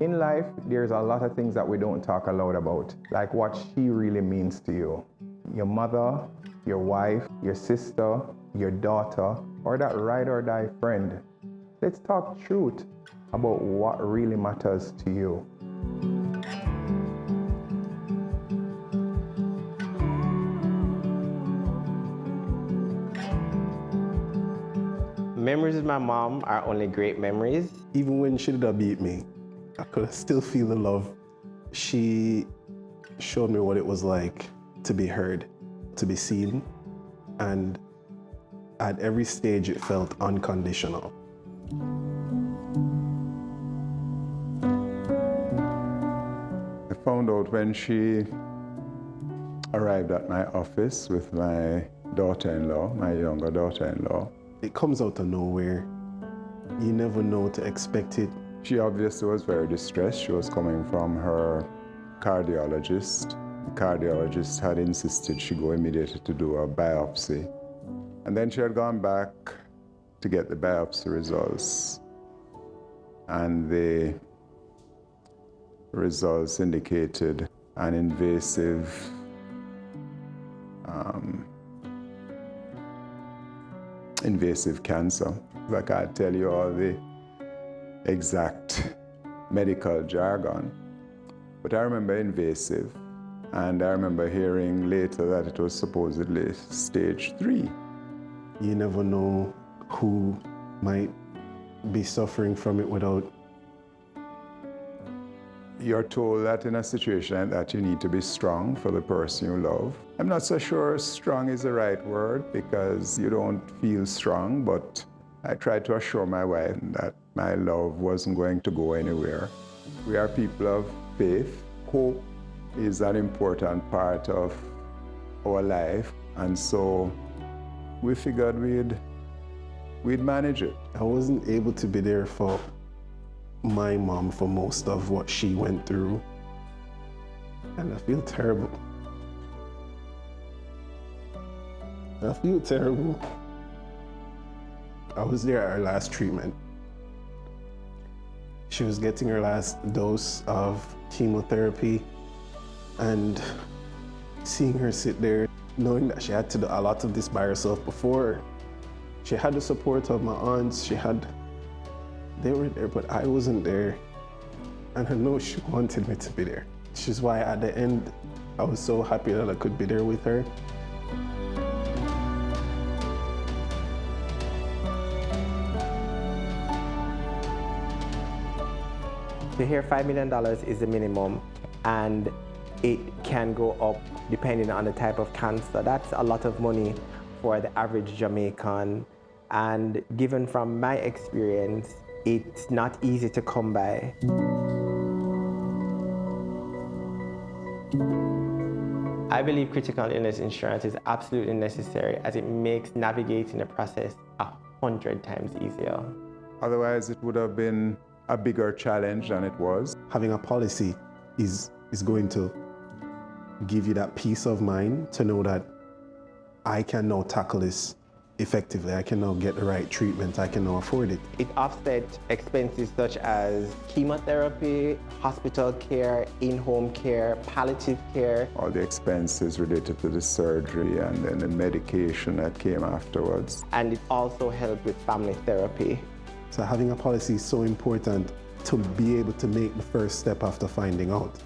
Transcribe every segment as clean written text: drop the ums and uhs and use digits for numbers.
In life, there's a lot of things that we don't talk aloud about, like what she really means to you. Your mother, your wife, your sister, your daughter, or that ride or die friend. Let's talk truth about what really matters to you. Memories with my mom are only great memories. Even when she did have beat me, I could still feel the love. She showed me what it was like to be heard, to be seen, and at every stage it felt unconditional. I found out when she arrived at my office with my daughter-in-law, my younger daughter-in-law. It comes out of nowhere. You never know to expect it. She obviously was very distressed. She was coming from her cardiologist. The cardiologist had insisted she go immediately to do a biopsy. And then she had gone back to get the biopsy results. And the results indicated an invasive cancer. I can't tell you all the exact medical jargon, but I remember invasive, and I remember hearing later that it was supposedly stage 3. You never know who might be suffering from it without. You're told that in a situation like that you need to be strong for the person you love. I'm not so sure strong is the right word because you don't feel strong, but I tried to assure my wife that my love wasn't going to go anywhere. We are people of faith. Hope is an important part of our life, and so we figured we'd manage it. I wasn't able to be there for my mom for most of what she went through, and I feel terrible. I feel terrible. I was there at her last treatment. She was getting her last dose of chemotherapy, and seeing her sit there, knowing that she had to do a lot of this by herself before. She had the support of my aunts, they were there, but I wasn't there. And I know she wanted me to be there. Which is why at the end, I was so happy that I could be there with her. To hear $5 million is the minimum, and it can go up depending on the type of cancer. That's a lot of money for the average Jamaican. And given from my experience, it's not easy to come by. I believe critical illness insurance is absolutely necessary as it makes navigating the process 100 times easier. Otherwise, it would have been a bigger challenge than it was. Having a policy is going to give you that peace of mind to know that I can now tackle this effectively. I can now get the right treatment. I can now afford it. It offsets expenses such as chemotherapy, hospital care, in-home care, palliative care. All the expenses related to the surgery and then the medication that came afterwards. And it also helped with family therapy. So having a policy is so important to be able to make the first step after finding out.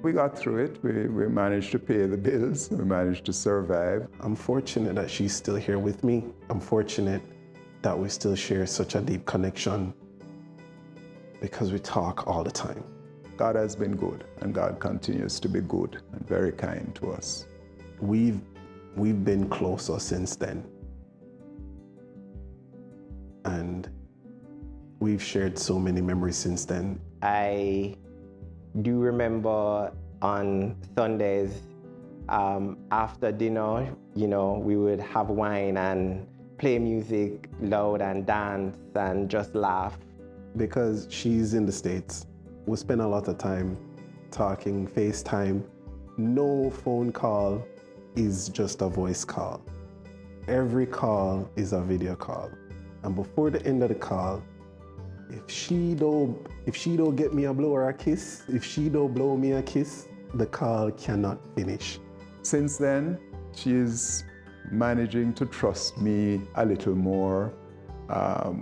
We got through it. We managed to pay the bills. We managed to survive. I'm fortunate that she's still here with me. I'm fortunate that we still share such a deep connection because we talk all the time. God has been good, and God continues to be good and very kind to us. We've been closer since then. And we've shared so many memories since then. I do remember on Sundays, after dinner, we would have wine and play music loud and dance and just laugh. Because she's in the States, we spend a lot of time talking, FaceTime. No phone call is just a voice call. every call is a video call. And before the end of the call, if she don't get me a blow or a kiss, if she don't blow me a kiss, the call cannot finish. Since then, she's managing to trust me a little more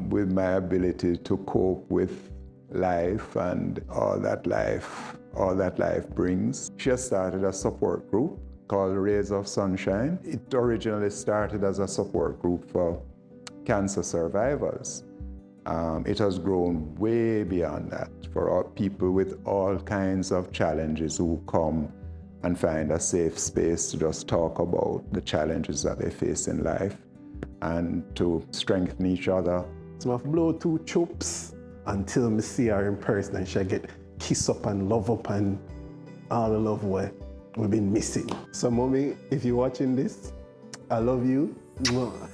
with my ability to cope with life and all that life brings. She has started a support group called Rays of Sunshine. It originally started as a support group for cancer survivors. It has grown way beyond that for all people with all kinds of challenges who come and find a safe space to just talk about the challenges that they face in life and to strengthen each other. So I blow 2 chops until me see her in person and she get kiss up and love up and all the love we've been missing. So mommy, if you're watching this, I love you. Mwah.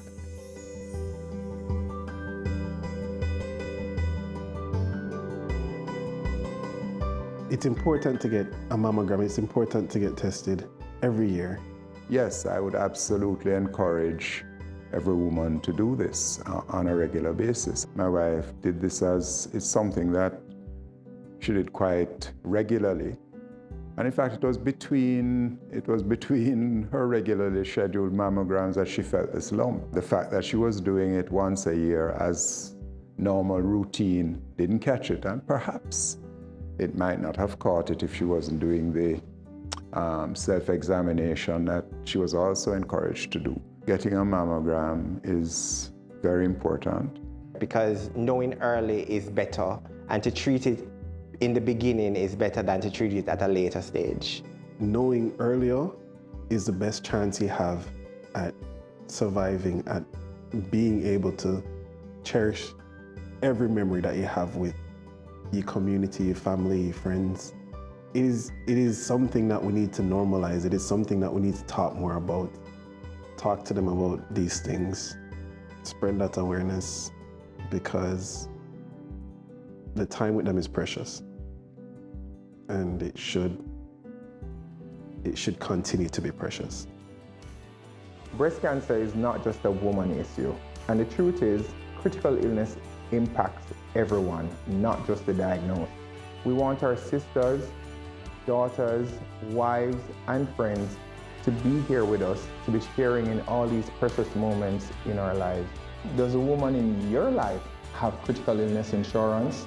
It's important to get a mammogram. It's important to get tested every year. Yes, I would absolutely encourage every woman to do this on a regular basis. My wife did this as it's something that she did quite regularly. And in fact, it was between her regularly scheduled mammograms that she felt this lump. The fact that she was doing it once a year as normal routine didn't catch it, and perhaps it might not have caught it if she wasn't doing the self-examination that she was also encouraged to do. Getting a mammogram is very important. Because knowing early is better, and to treat it in the beginning is better than to treat it at a later stage. Knowing earlier is the best chance you have at surviving, at being able to cherish every memory that you have with your community, your family, your friends. It is something that we need to normalize. It is something that we need to talk more about. Talk to them about these things. Spread that awareness, because the time with them is precious. And it should continue to be precious. Breast cancer is not just a woman issue. And the truth is, critical illness impacts everyone, not just the diagnosed. We want our sisters, daughters, wives, and friends to be here with us, to be sharing in all these precious moments in our lives. Does a woman in your life have critical illness insurance?